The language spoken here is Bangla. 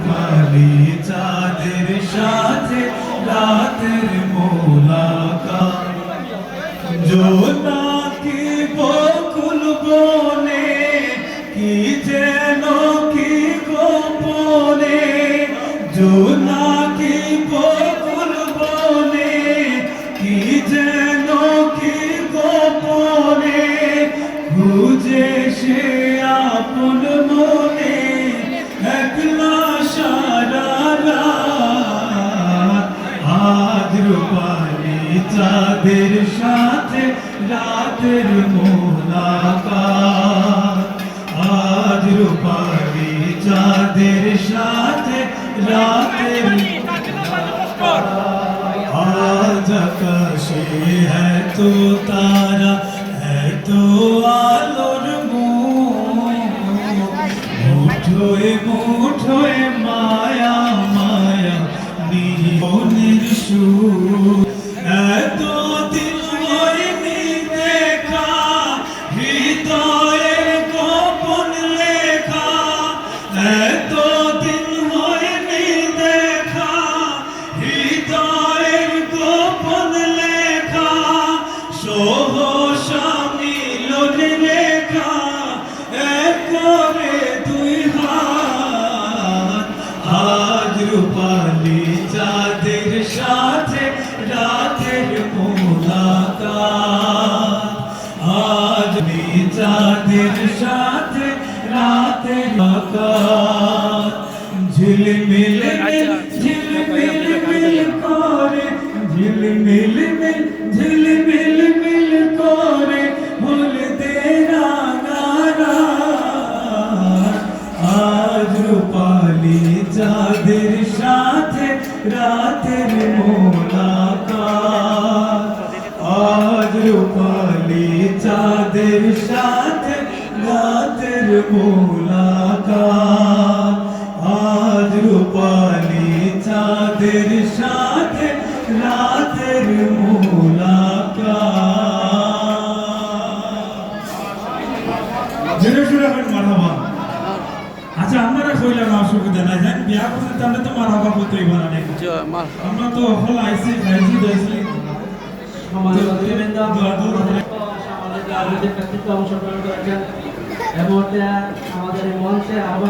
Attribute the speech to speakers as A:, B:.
A: কালি চাঁদের সাথে রাতের মোলাকাত জোনাকি বকুল বনে কি যেন কি গোপনে জোনাকি বকুল বনে কি যেন কি গোপনে বুঝে সে আপন মনে একলা সারা রাত আজ রূপালী চাঁদের সাথে রাতের মোলাকাত আজ রূপালী চাঁদের সাথে রাতের আজ আকাশে এত তারা এত আলোর মুঠোয় মুঠোয় মায়া মায়া নিবনের সুর এত দিন হয়নি দেখা হৃদয়ের গোপন লেখা এত দিন হয়নি দেখা হৃদয়ের গোপন লেখা সহসা মিলন রেখা এক করে দুই হাত আজ রূপালী চাঁদের সাথে রাতের মোলাকাত আজ চাঁদের সাথে রাতের মোলাকাত ঝিলমিল ঝিলমিল মিল করে ঝিলমিল মিল ঝিলমিল মিল করে হলদে রাঙা আজ রূপালী চাঁদের সাথে রাতের মোলাকাত আজ রূপালী চাঁদের সাথে রাতের মোলাকাত আজ রূপালী চাঁদের সাথে রাতের মোলাকাত জোরে জোরে এখন মারহাবা। আচ্ছা আমরা কইলাম অসুবিধা নাই জান বিয়া করতে তাহলে তো মারহাবা করতেই ভালো নেই আমরা তো হল আইসি খাইছি দইছি
B: আমাদের অংশগ্রহণ করেছেন এবং আমাদের এই মঞ্চে আহ্বান